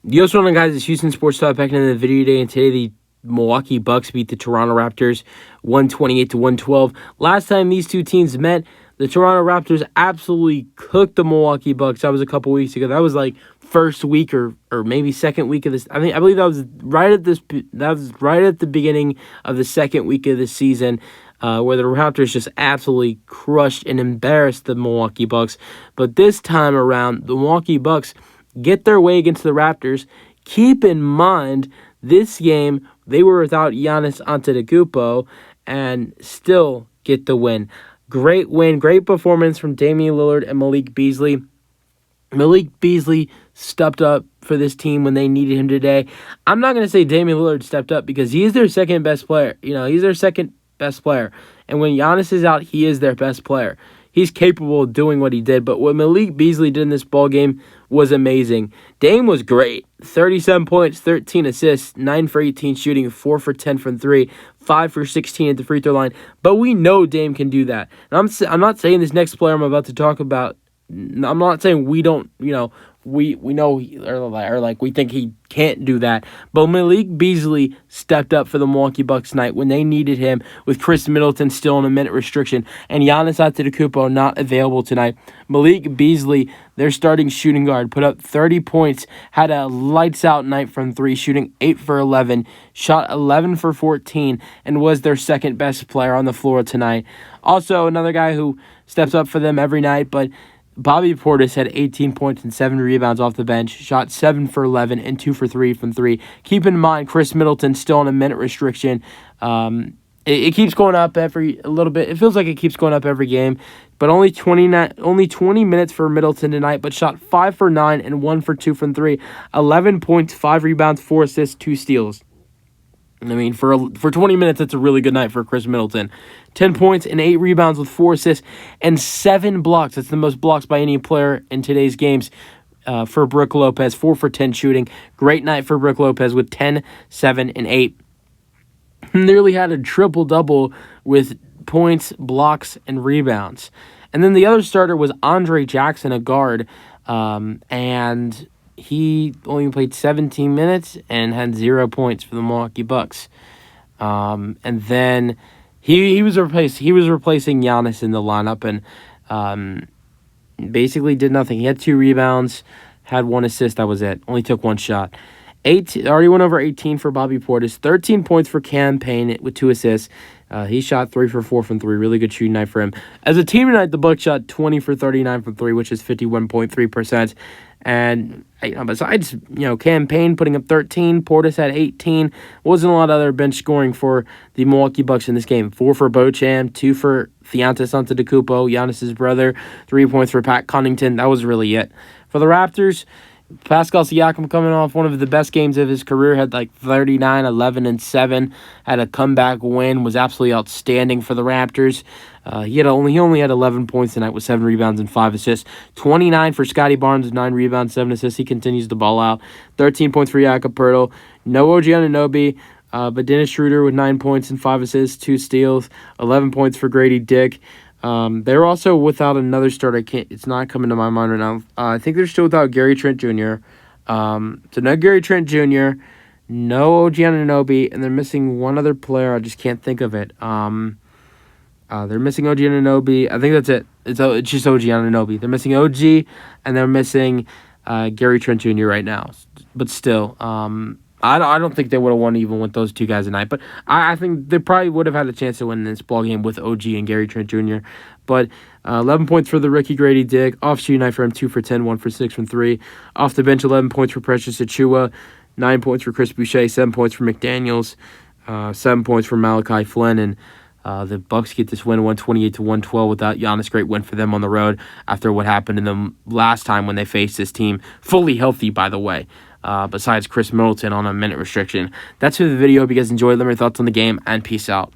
Yo, what's going on, guys? It's Houston Sports Talk back into the video today, and today the Milwaukee Bucks beat the Toronto Raptors 128-112. Last time these two teams met, the Toronto Raptors absolutely cooked the Milwaukee Bucks. That was a couple weeks ago. That was like first week or maybe second week of this. I believe that was right at this. That was right at the beginning of the second week of the season. Where the Raptors just absolutely crushed and embarrassed the Milwaukee Bucks. But this time around, the Milwaukee Bucks get their way against the Raptors. Keep in mind, this game, they were without Giannis Antetokounmpo and still get the win. Great win, great performance from Damian Lillard and Malik Beasley. Malik Beasley stepped up for this team when they needed him today. I'm not going to say Damian Lillard stepped up because he is their second best player. He's their second best player. And when Giannis is out, he is their best player. He's capable of doing what he did, but what Malik Beasley did in this ballgame was amazing. Dame was great. 37 points, 13 assists, 9 for 18 shooting, 4 for 10 from 3, 5 for 16 at the free throw line. But we know Dame can do that. And I'm not saying this next player I'm about to talk about, I'm not saying we don't, we know or like we think he can't do that. But Malik Beasley stepped up for the Milwaukee Bucks tonight when they needed him, with Chris Middleton still on a minute restriction and Giannis Antetokounmpo not available tonight. Malik Beasley, their starting shooting guard, put up 30 points, had a lights-out night from 3, shooting 8 for 11, shot 11 for 14, and was their second-best player on the floor tonight. Also, another guy who steps up for them every night, but Bobby Portis had 18 points and 7 rebounds off the bench, shot 7 for 11 and 2 for 3 from 3. Keep in mind, Chris Middleton still on a minute restriction. It keeps going up a little bit. It feels like it keeps going up every game, but only 20 minutes for Middleton tonight, but shot 5 for 9 and 1 for 2 from 3. 11 points, 5 rebounds, 4 assists, 2 steals. For 20 minutes, that's a really good night for Chris Middleton. 10 points and 8 rebounds with 4 assists and 7 blocks. That's the most blocks by any player in today's games for Brook Lopez. 4 for 10 shooting. Great night for Brook Lopez with 10, 7, and 8. Nearly had a triple-double with points, blocks, and rebounds. And then the other starter was Andre Jackson, a guard, and he only played 17 minutes and had 0 points for the Milwaukee Bucks. And then he was replacing Giannis in the lineup and basically did nothing. He had 2 rebounds, had 1 assist. That was it. Only took 1 shot. Already went over 18 for Bobby Portis. 13 points for Cam Payne with 2 assists. He shot 3 for 4 from 3. Really good shooting night for him. As a team tonight, the Bucks shot 20 for 39 from 3, which is 51.3%. And besides, Cam Payne putting up 13, Portis had 18. Wasn't a lot of other bench scoring for the Milwaukee Bucks in this game. 4 for Bocham, 2 for Giannis Antetokounmpo, Giannis's brother, 3 points for Pat Connaughton. That was really it. For the Raptors, Pascal Siakam, coming off one of the best games of his career, had like 39, 11, and 7. Had a comeback win, was absolutely outstanding for the Raptors. He only had 11 points tonight with 7 rebounds and 5 assists. 29 for Scotty Barnes, 9 rebounds, 7 assists. He continues to ball out. 13 points for Jakob Poeltl. No OG Anunoby, but Dennis Schroeder with 9 points and 5 assists, 2 steals. 11 points for Grady Dick. They're also without another starter. It's not coming to my mind right now. I think they're still without Gary Trent Jr. So no Gary Trent Jr., no OG Anunoby, and they're missing one other player. I just can't think of it. They're missing OG Anunoby. I think that's it. It's just OG Anunoby. They're missing OG, and they're missing Gary Trent Jr. right now. But still, I don't think they would have won even with those 2 guys tonight. But I think they probably would have had a chance to win this ballgame with OG and Gary Trent Jr. But 11 points for the rookie Grady Dick. Off shooting night for him, 2 for 10, 1 for 6 from 3. Off the bench, 11 points for Precious Achiuwa, 9 points for Chris Boucher, 7 points for McDaniels, 7 points for Malachi Flynn. And the Bucks get this win 128-112 without Giannis. Great win for them on the road after what happened to them last time when they faced this team. Fully healthy, by the way. Besides Chris Middleton on a minute restriction. That's for the video. Hope you guys enjoyed. Let me know your thoughts on the game, and peace out.